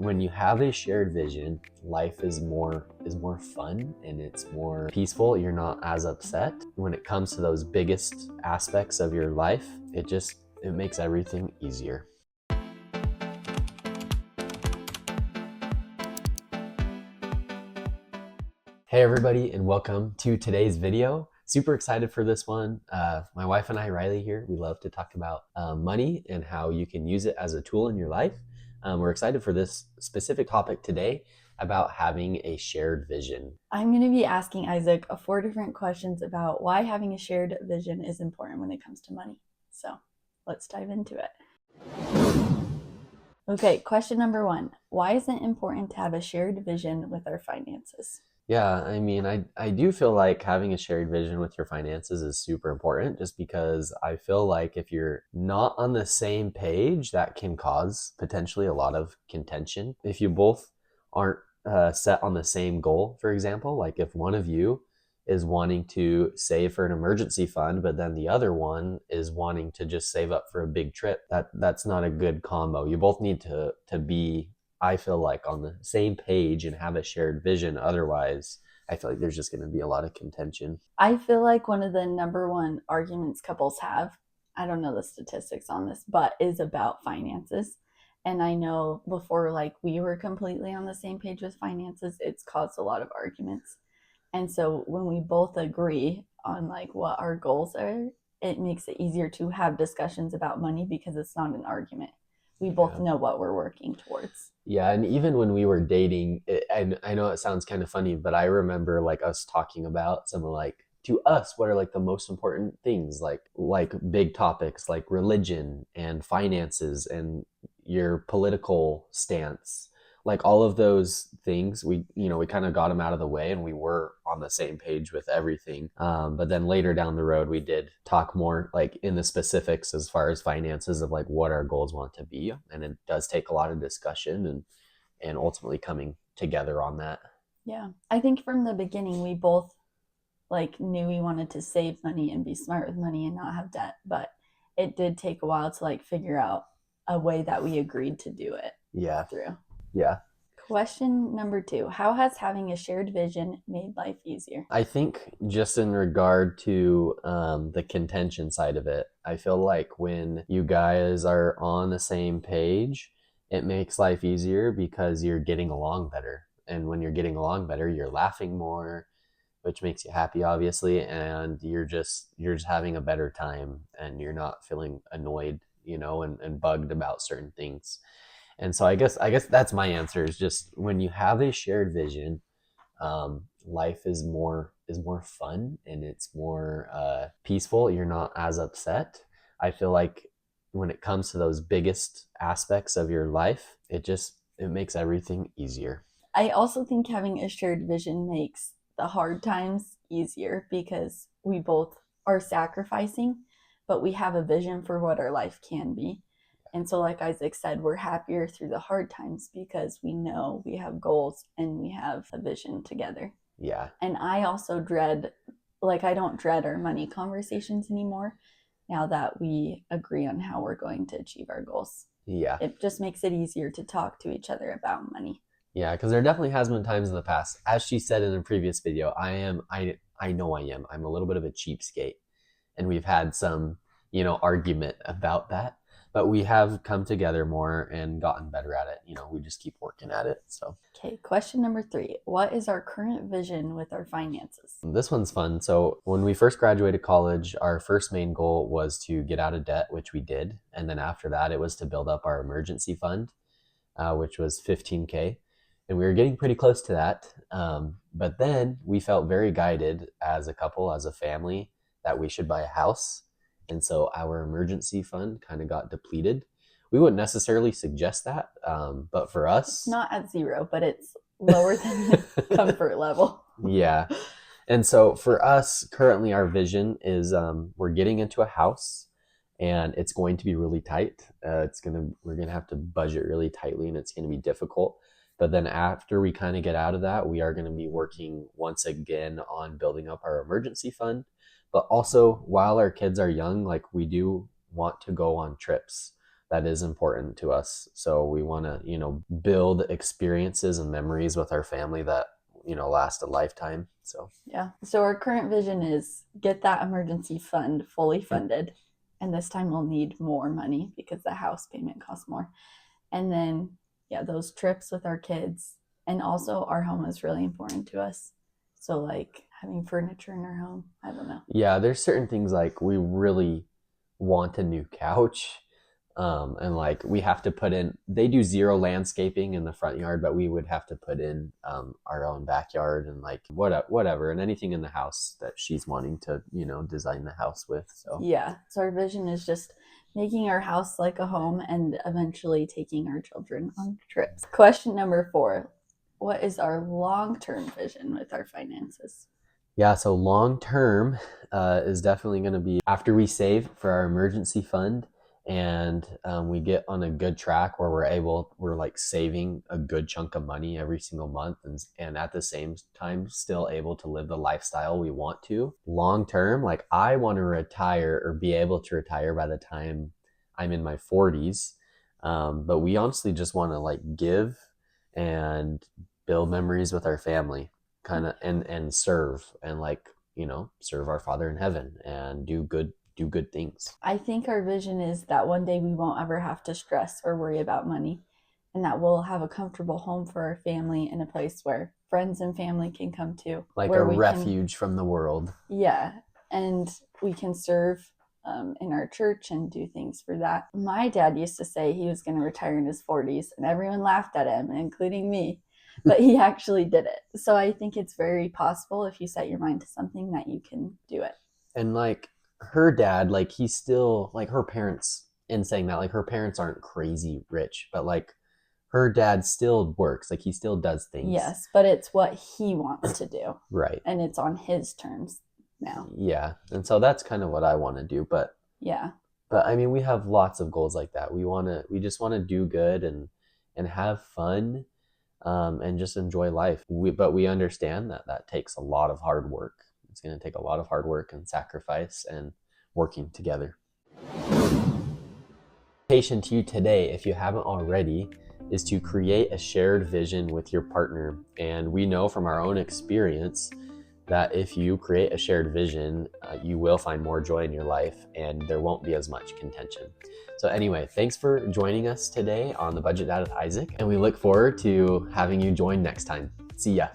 when you have a shared vision, life is more fun and it's more peaceful. You're not as upset. When it comes to those biggest aspects of your life, it makes everything easier. Hey everybody, and welcome to today's video. Super excited for this one. My wife and I, Riley here, we love to talk about money and how you can use it as a tool in your life. We're excited for this specific topic today about having a shared vision. I'm going to be asking Isaac 4 different questions about why having a shared vision is important when it comes to money. So let's dive into it. Okay, question number 1. Why is it important to have a shared vision with our finances? Yeah, I mean, I do feel like having a shared vision with your finances is super important, just because I feel like if you're not on the same page, that can cause potentially a lot of contention. If you both aren't set on the same goal, for example, like if one of you is wanting to save for an emergency fund, but then the other one is wanting to just save up for a big trip, that's not a good combo. You both need to be, I feel like, on the same page and have a shared vision. Otherwise, I feel like there's just going to be a lot of contention. I feel like one of the number one arguments couples have, I don't know the statistics on this, but is about finances. And I know before, like, we were completely on the same page with finances, it's caused a lot of arguments. And so when we both agree on like what our goals are, it makes it easier to have discussions about money because it's not an argument. We both know what we're working towards. Yeah, and even when we were dating, I know it sounds kind of funny, but I remember like us talking about some of, like, to us, what are like the most important things, like big topics like religion and finances and your political stance, like all of those things. We kind of got them out of the way and we were on the same page with everything. But then later down the road, we did talk more like in the specifics as far as finances of like what our goals want to be, and it does take a lot of discussion and ultimately coming together on that. Yeah, I think from the beginning we both like knew we wanted to save money and be smart with money and not have debt, but it did take a while to like figure out a way that we agreed to do it. Through. Yeah. Question number 2. How has having a shared vision made life easier? I think just in regard to the contention side of it, I feel like when you guys are on the same page, it makes life easier because you're getting along better. And when you're getting along better, you're laughing more, which makes you happy, obviously, and you're just having a better time and you're not feeling annoyed, and bugged about certain things. And so I guess that's my answer, is just when you have a shared vision, life is more fun and it's more peaceful. You're not as upset. I feel like when it comes to those biggest aspects of your life, it makes everything easier. I also think having a shared vision makes the hard times easier because we both are sacrificing, but we have a vision for what our life can be. And so, like Isaac said, we're happier through the hard times because we know we have goals and we have a vision together. Yeah. And I also I don't dread our money conversations anymore now that we agree on how we're going to achieve our goals. Yeah. It just makes it easier to talk to each other about money. Yeah, because there definitely has been times in the past, as she said in a previous video, I know I'm a little bit of a cheapskate, and we've had some, argument about that, but we have come together more and gotten better at it. We just keep working at it. So, okay, question number 3. What is our current vision with our finances? this one's fun. So when we first graduated college, our first main goal was to get out of debt, which we did. And then after that, it was to build up our emergency fund, which was $15K. And we were getting pretty close to that. But then we felt very guided as a couple, as a family, that we should buy a house. And so our emergency fund kind of got depleted. We wouldn't necessarily suggest that, but for us, it's not at 0, but it's lower than the comfort level. Yeah. And so for us, currently our vision is we're getting into a house and it's going to be really tight. We're gonna have to budget really tightly and it's gonna be difficult. But then after we kind of get out of that, we are going to be working once again on building up our emergency fund. But also, while our kids are young, like, we do want to go on trips. that is important to us. So we want to, build experiences and memories with our family that, last a lifetime. So yeah. So our current vision is get that emergency fund fully funded. And this time we'll need more money because the house payment costs more. And then, yeah, those trips with our kids. And also, our home is really important to us. So, like having furniture in our home, I don't know. yeah, there's certain things like we really want a new couch. And like we have to put in, they do zero landscaping in the front yard, but we would have to put in our own backyard and like whatever, and anything in the house that she's wanting to, design the house with. So yeah, so our vision is just making our house like a home and eventually taking our children on trips. Question number 4. What is our long-term vision with our finances? yeah, so long term is definitely going to be after we save for our emergency fund, and we get on a good track where we're like saving a good chunk of money every single month, and at the same time still able to live the lifestyle we want to. Long term, like I want to retire or be able to retire by the time I'm in my 40s, but we honestly just want to like give and build memories with our family, kind of, and serve, and like, serve our Father in heaven and do good things. I think our vision is that one day we won't ever have to stress or worry about money, and that we'll have a comfortable home for our family and a place where friends and family can come to. Like where a we refuge from the world. Yeah, and we can serve in our church and do things for that. My dad used to say he was going to retire in his 40s, and everyone laughed at him, including me. But he actually did it. So I think it's very possible if you set your mind to something that you can do it. And like her dad, like he's still like her parents, in saying that, like her parents aren't crazy rich, but like her dad still works, like he still does things. Yes, but it's what he wants to do. Right. And it's on his terms now. Yeah. And so that's kind of what I want to do. But yeah. But I mean, we have lots of goals like that. We just want to do good and have fun, and just enjoy life. But we understand that takes a lot of hard work. It's going to take a lot of hard work and sacrifice and working together. Invitation to you today, if you haven't already, is to create a shared vision with your partner. And we know from our own experience that if you create a shared vision, you will find more joy in your life and there won't be as much contention. So anyway, thanks for joining us today on the Budget Dad with Isaac, and we look forward to having you join next time. See ya.